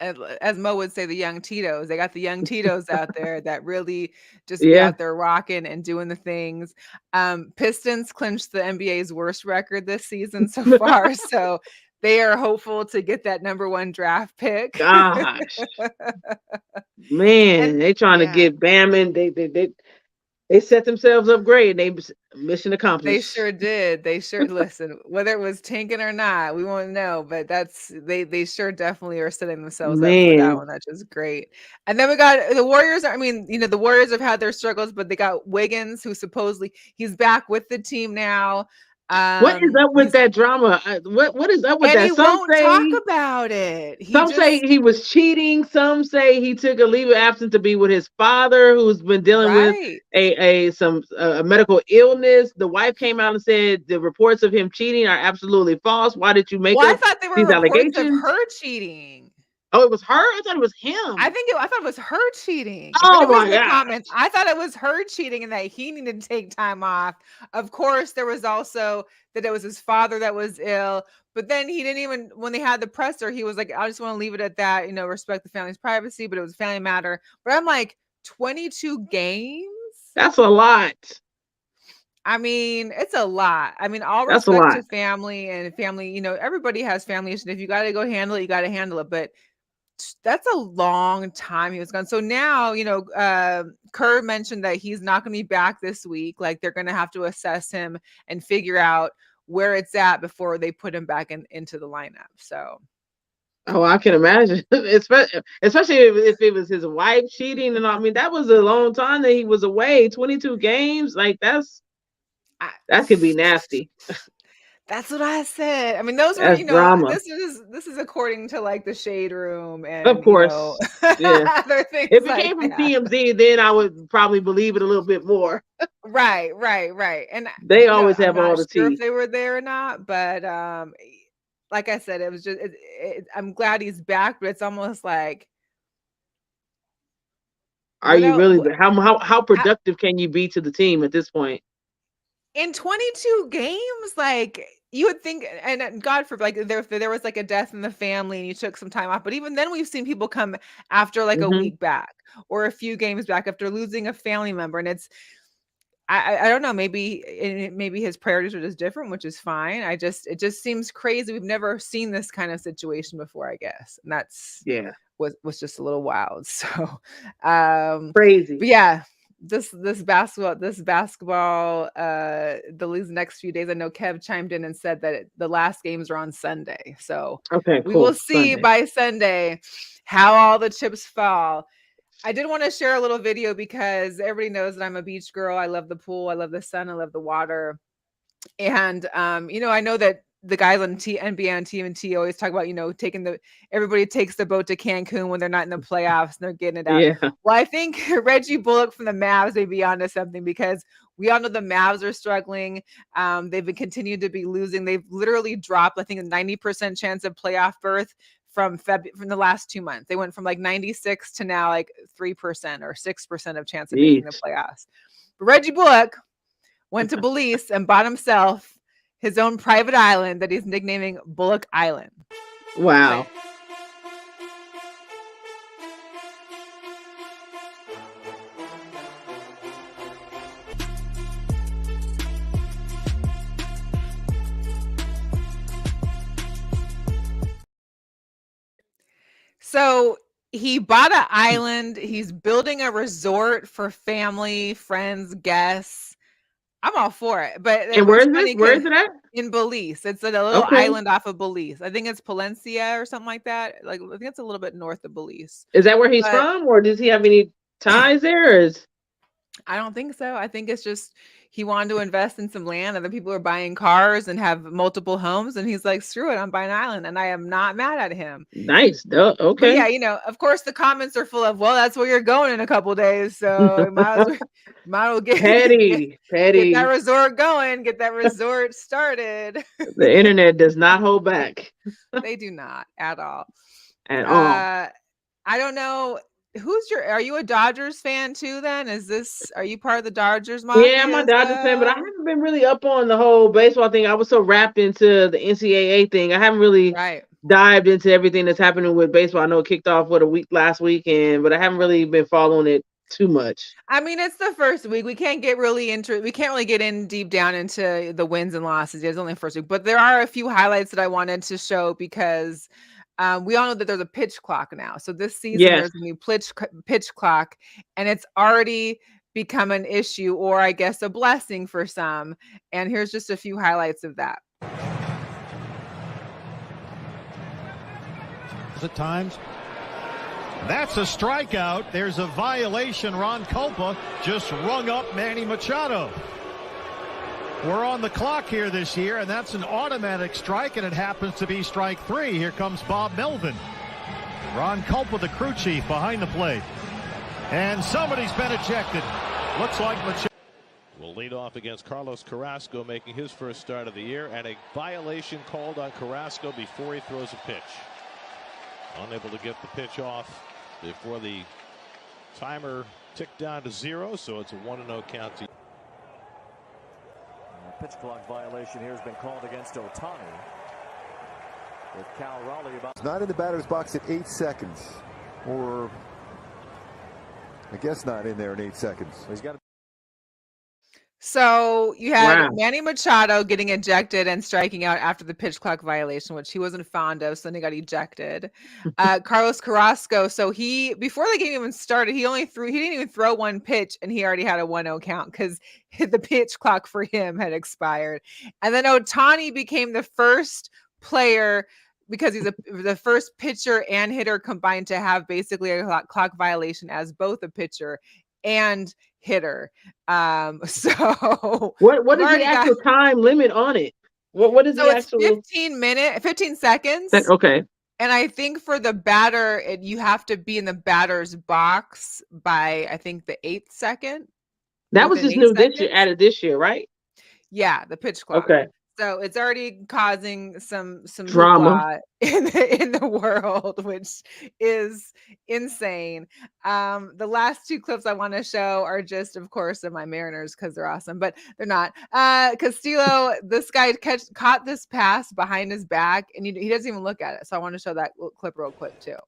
as Mo would say, the young Tito's. They got the young Tito's out there that really just be Yeah. out there rocking and doing the things. Pistons clinched the NBA's worst record this season so far, so they are hopeful to get that number 1 draft pick. Gosh. And Man, they trying to yeah. get Bam in. They They set themselves up great. They mission They accomplished. sure did. They sure listen, whether it was tanking or not, we won't know, but they sure definitely are setting themselves up for that Man, one. That's just great. And then we got the Warriors. I mean, the Warriors have had their struggles, but they got Wiggins, who supposedly he's back with the team now. what is up with He's that drama? What is up with and he that? won't talk about it. He Some say just he was cheating. Some say he took a leave of absence to be with his father, who's been dealing with right. a medical illness. The wife came out and said the reports of him cheating are absolutely false. Why did you make Well, I up thought there were these reports of allegations? her cheating. Oh, it was her. I thought it was him. I thought it was her cheating. If Oh anybody's my in the god. comments, I thought it was her cheating and that he needed to take time off. Of course, there was also that it was his father that was ill, but then he didn't even when they had the presser, he was like, I just want to leave it at that, respect the family's privacy, but it was a family matter. But I'm like, 22 games? That's a lot. I mean, it's a lot. I mean, all That's a respect lot. to family and family, everybody has family issues. If you got to go handle it, you got to handle it. But that's a long time he was gone. So now, Kerr mentioned that he's not going to be back this week. Like they're going to have to assess him and figure out where it's at before they put him back into the lineup. So, Oh, I can imagine, especially if it was his wife cheating and all. I mean, that was a long time that he was away. 22 games, like I, that could be nasty. that's what I said. I mean, those were, That's drama, this is according to like the Shade Room of and course. Yeah, other things if it like came from that. TMZ, then I would probably believe it a little bit more. Right. And They always I'm have all not the sure if tea. they were there or not, but like I said, it was just I'm glad he's back, but it's almost like Are what you else really? How I, productive can you be to the team at this point? in 22 games, like you would think, and God forbid, like there was like a death in the family and you took some time off, but even then we've seen people come after like a Hmm. week back or a few games back after losing a family member, and it's I don't know, maybe his priorities are just different, which is fine. It just seems crazy. We've never seen this kind of situation before, I guess. And that's Yeah, was just a little wild. So crazy. but yeah, this basketball these next few days. I know Kev chimed in and said that the last games are on Sunday. So Okay, we will cool. see Sunday. by Sunday how all the chips fall. I did want to share a little video because everybody knows that I'm a beach girl. I love the pool. I love the sun. I love the water. And I know that the guys on NBA on TNT always talk about, everybody takes the boat to Cancun when they're not in the playoffs and they're getting it out. Yeah, Well, I think Reggie Bullock from the Mavs may be onto something because we all know the Mavs are struggling. They've been continued to be losing. They've literally dropped, I think, a 90% chance of playoff berth from the last 2 months. They went from like 96 to now like 3% or 6% of chance of making the jeez. playoffs. But Reggie Bullock went to Belize and bought himself his own private island that he's nicknaming Bullock Island. Wow. So he bought an island. He's building a resort for family, friends, guests. I'm all for it. But And where it's is this? funny Where because is it at? in Belize, it's a little Okay. island off of Belize. I think it's Palencia or something like that. Like I think it's a little bit north of Belize. Is that where he's But from, or does he have any ties there? Or is I don't think so. I think it's just he wanted to invest in some land. Other people are buying cars and have multiple homes. And he's like, screw it, I'm buying an island. And I am not mad at him. nice? But Okay. yeah, of course the comments are full of, well, that's where you're going in a couple days. So you might as well Petty, get that petty. resort going, get that resort started. The internet does not hold back They do not at all. at all. I don't know. Are you a Dodgers fan too then? Are you part of the Dodgers Yeah, I'm mafia a as Dodgers fan, but I well? haven't been really up on the whole baseball thing. I was so wrapped into the NCAA thing. I haven't really Right. dived into everything that's happening with baseball. I know it kicked off a week last weekend, but I haven't really been following it too much. I mean, it's the first week. We can't really get in deep down into the wins and losses. It's only the first week, but there are a few highlights that I wanted to show because we all know that there's a pitch clock now. So this season Yes. there's a new pitch clock, and it's already become an issue, or I guess a blessing for some. And here's just a few highlights of that. At times. That's a strikeout. There's a violation. Ron Culpa just rung up Manny Machado. We're on the clock here this year, and that's an automatic strike, and it happens to be strike 3. Here comes Bob Melvin. Ron Culpa, the crew chief, behind the plate. And somebody's been ejected. Looks like Machado will lead off against Carlos Carrasco, making his first start of the year, and a violation called on Carrasco before he throws a pitch. Unable to get the pitch off before the timer ticked down to 0, so it's a 1-0 count. Pitch clock violation here has been called against Ohtani. With Cal Raleigh about. He's not in the batter's box at 8 seconds, or I guess not in there in 8 seconds. He's got. So you had Manny Machado getting ejected and striking out after the pitch clock violation, which he wasn't fond of, so then he got ejected. Carlos Carrasco, so before the game even started, he didn't even throw one pitch, and he already had a 1-0 count because the pitch clock for him had expired. And then Ohtani became the first player, because he's the first pitcher and hitter combined to have basically a clock violation as both a pitcher and hitter. So what is the actual time limit on it? What is the actual? 15 seconds. Okay. And I think for the batter, you have to be in the batter's box by, I think, the 8th second. That was just new this year, added this year, right? Yeah, the pitch clock. Okay. So it's already causing some drama in the world, which is insane. The last 2 clips I want to show are just, of course, of my Mariners because they're awesome, but they're not. Castillo, this guy caught this pass behind his back, and he doesn't even look at it. So I want to show that clip real quick too.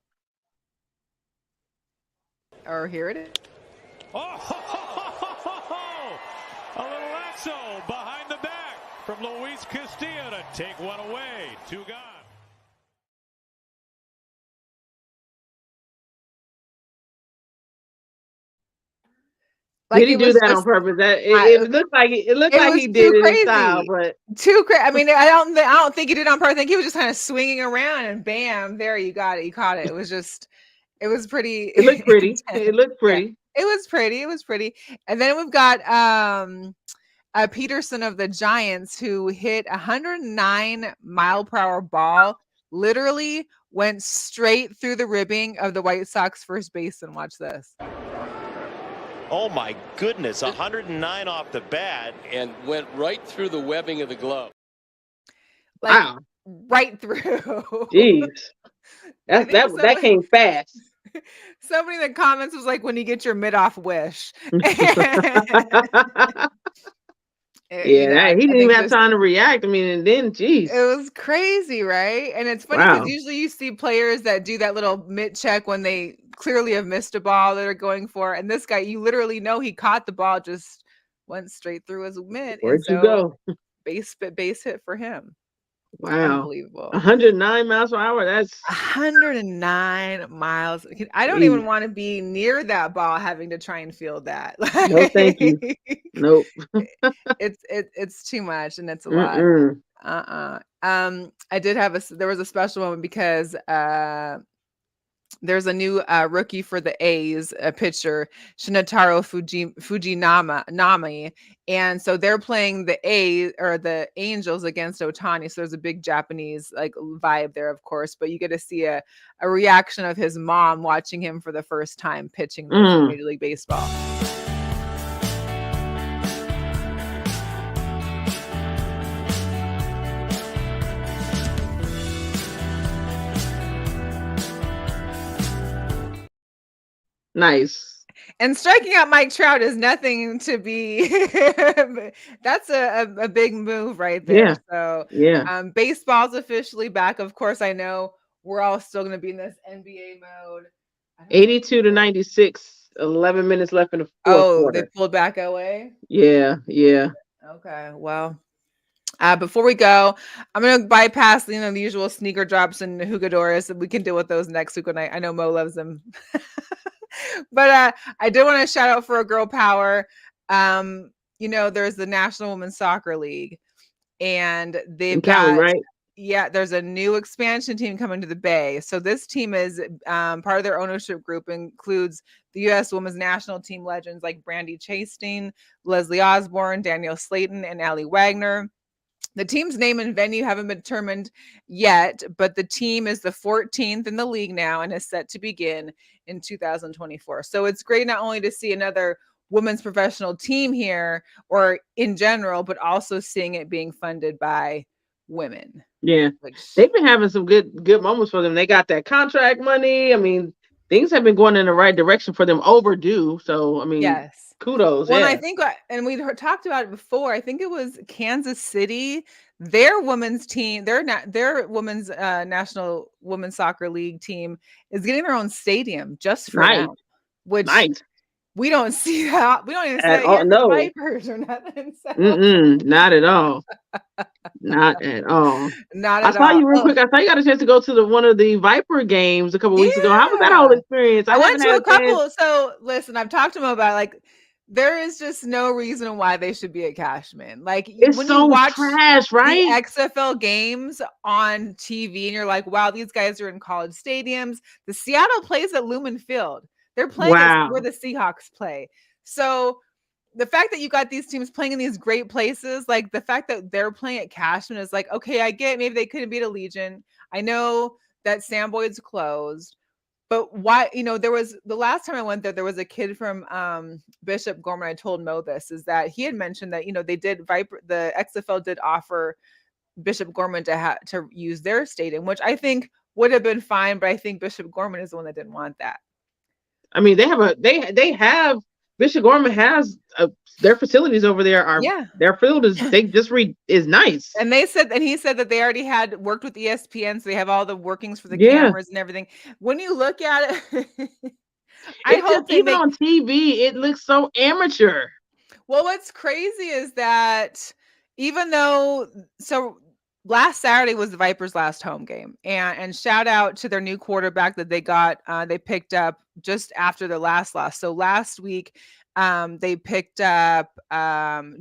Or here it is. A little lasso behind the back from Luis Castillo to take one away. 2 gone. Did he do that on purpose? It looked like he did it in style, but too crazy. I mean, I don't think he did it on purpose. I think he was just kind of swinging around, and bam, there you got it. You caught it. It was pretty. It looked pretty. It looked pretty. Yeah, it was pretty. And then we've got Peterson of the Giants, who hit 109-mile-per-hour ball, literally went straight through the ribbing of the White Sox first baseman. Watch this. Oh my goodness, 109 off the bat and went right through the webbing of the glove. Wow. Right through. Jeez. That came fast. Somebody in the comments was like, when you get your mid-off wish. He didn't even have time to react. I mean, and then, geez. It was crazy, right? And it's funny because usually you see players that do that little mid check when they clearly have missed a ball that they're going for. And this guy, you literally know he caught the ball, just went straight through his mid. Where'd you go? Base hit for him. Wow. Unbelievable. 109 miles per hour. That's 109 miles. I don't even want to be near that ball having to try and field that. No, thank you. Nope. It's too much, and it's a lot. I did have there was a special moment because there's a new rookie for the A's, a pitcher, Shinichiro Fujinami, and so they're playing the Angels against Ohtani. So there's a big Japanese vibe there, of course, but you get to see a reaction of his mom watching him for the first time pitching Major League Baseball. nice. And striking out Mike Trout is nothing to be. That's a big move right there. Yeah. So baseball's officially back. Of course, I know we're all still going to be in this NBA mode. 82-96. 11 minutes left in the fourth quarter. They pulled back away. Yeah. Okay. Well, before we go, I'm going to bypass the usual sneaker drops and jugadores. We can deal with those next week when I know Mo loves them. But I did want to shout out for a girl power. There's the National Women's Soccer League, and they've In Cali, got right? there's a new expansion team coming to the Bay. So this team is part of their ownership group includes the U.S. Women's National Team legends like Brandy Chastain, Leslie Osborne, Danielle Slayton, and Allie Wagner. The team's name and venue haven't been determined yet, but the team is the 14th in the league now and is set to begin in 2024. So it's great not only to see another women's professional team here or in general, but also seeing it being funded by women. Yeah, they've been having some good moments for them. They got that contract money. I mean, things have been going in the right direction for them, overdue. So, I mean, yes, kudos. Well, yeah. I think, and we talked about it before. I think it was Kansas City. Their women's team, their women's National Women's Soccer League team is getting their own stadium just for them, which we don't see that. We don't even see that here for the Vipers or nothing. So. Not at all. Not at all. Not I at saw all. you real quick. I saw you got a chance to go to one of the Viper games a couple weeks ago. How was that whole experience? I went to a couple. So listen, I've talked to them about there is just no reason why they should be at Cashman. It's when so you watch trash, right? The XFL games on TV and you're like, wow, these guys are in college stadiums. The Seattle plays at Lumen Field. They're playing where the Seahawks play. So the fact that you got these teams playing in these great places, like the fact that they're playing at Cashman is like, okay, I get maybe they couldn't beat Allegiant. I know that Sam Boyd's closed. But why, there was the last time I went there was a kid from Bishop Gorman. I told Mo this is that he had mentioned that, they did the XFL did offer Bishop Gorman to use their stadium, which I think would have been fine. But I think Bishop Gorman is the one that didn't want that. I mean, they have Bishop Gorman has their facilities over there their field is is nice. And he said that they already had worked with ESPN, so they have all the workings for the cameras and everything. When you look at it, I hope even on TV, it looks so amateur. Well, what's crazy is that even though last Saturday was the Vipers' last home game, and shout out to their new quarterback that they got. They picked up just after their last loss. So last week, they picked up Jalen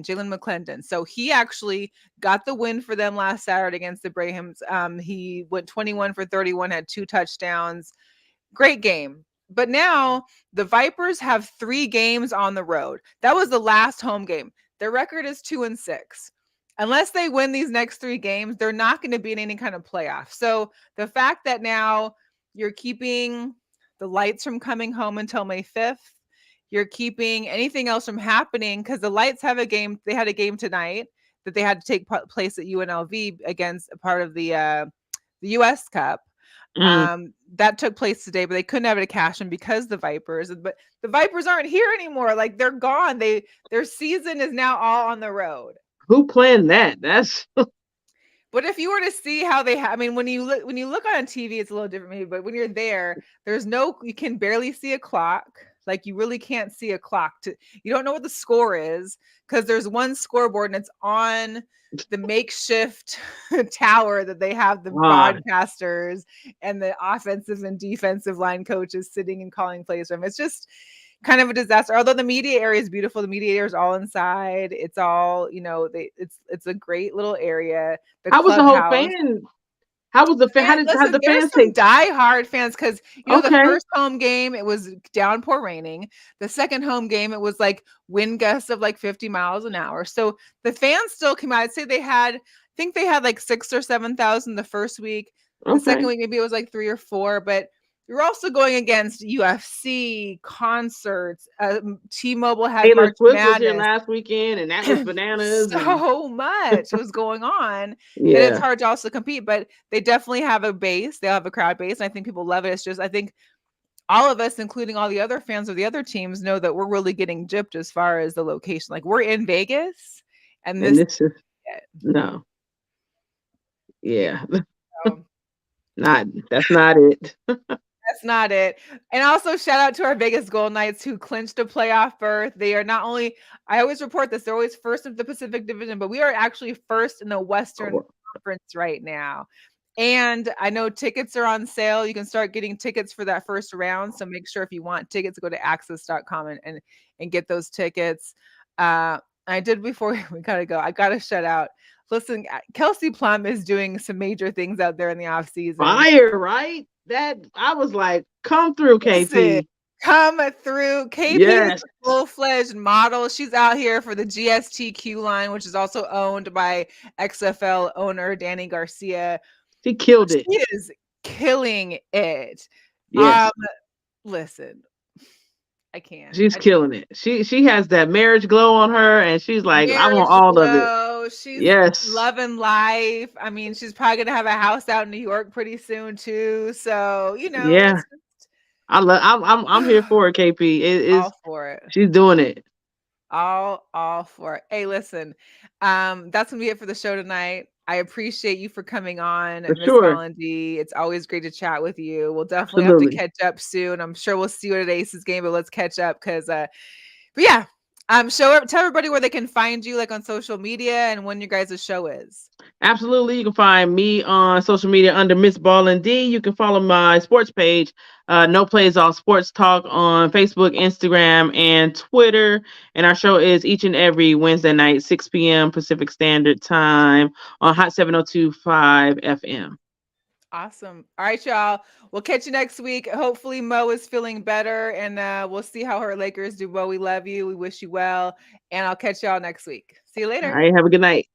McClendon. So he actually got the win for them last Saturday against the Brahms. He went 21 for 31, had 2 touchdowns. Great game. But now the Vipers have 3 games on the road. That was the last home game. Their record is 2-6. Unless they win these next 3 games, they're not going to be in any kind of playoff. So the fact that now you're keeping the lights from coming home until May 5th, you're keeping anything else from happening because the Lights have a game. They had a game tonight that they had to take place at UNLV against a part of the U.S. Cup. That took place today, but they couldn't have it at Cashman because the Vipers. But the Vipers aren't here anymore. They're gone. Their season is now all on the road. Who planned that? That's. But if you were to see how they have, I mean, when you look on TV, it's a little different, maybe. But when you're there, you can barely see a clock. You really can't see a clock. You don't know what the score is because there's one scoreboard and it's on the makeshift tower that they have the broadcasters and the offensive and defensive line coaches sitting and calling plays from. It's just kind of a disaster. Although the media area is beautiful, the media area is all inside. It's all, it's a great little area. How was the whole fan? How was the fan? How did the fans take? Diehard fans, because the first home game it was downpour raining. The second home game it was wind gusts of 50 miles an hour. So the fans still came out. I'd say I think they had 6,000 or 7,000 the first week. The second week maybe it was 3 or 4. But you're also going against UFC concerts. T-Mobile had Taylor March Swift Madness. was here last weekend, and that was bananas. So much was going on, and it's hard to also compete. But they definitely have a base. They'll have a crowd base, and I think people love it. It's just I think all of us, including all the other fans of the other teams, know that we're really getting gypped as far as the location. We're in Vegas, and this is no, that's not it. That's not it. And also shout out to our Vegas Golden Knights who clinched a playoff berth. They are not only, I always report this, they're always first in the Pacific Division, but we are actually first in the Western Conference right now. And I know tickets are on sale. You can start getting tickets for that first round. So make sure if you want tickets, go to access.com and get those tickets. I did before we gotta go. I gotta shut out. Listen, Kelsey Plum is doing some major things out there in the off season. Fire, right? That I was like, come through, Listen, KP. come through. KP Yes. is a full-fledged model. She's out here for the GSTQ line, which is also owned by XFL owner Danny Garcia. She killed it. She is killing it. Yes. Listen, I can't. She's killing it. She has that marriage glow on her, and she's like, I want all of it. She's loving life. I mean, she's probably gonna have a house out in New York pretty soon too. So yeah, I'm here for it, KP. It is all for it. She's doing it. All for it. Hey, listen, that's gonna be it for the show tonight. I appreciate you for coming on, Miss Ballin D. It's always great to chat with you. We'll definitely have to catch up soon. I'm sure we'll see you at Aces game, but let's catch up because but yeah. Tell everybody where they can find you, like on social media, and when your guys' show is. Absolutely. You can find me on social media under Miss Ballin D. You can follow my sports page, No Plays All Sports Talk, on Facebook, Instagram, and Twitter. And our show is each and every Wednesday night, 6 p.m. Pacific Standard Time on Hot 702.5 FM. Awesome. All right, y'all. We'll catch you next week. Hopefully Mo is feeling better, and we'll see how her Lakers do. Mo, we love you. We wish you well. And I'll catch y'all next week. See you later. All right. Have a good night.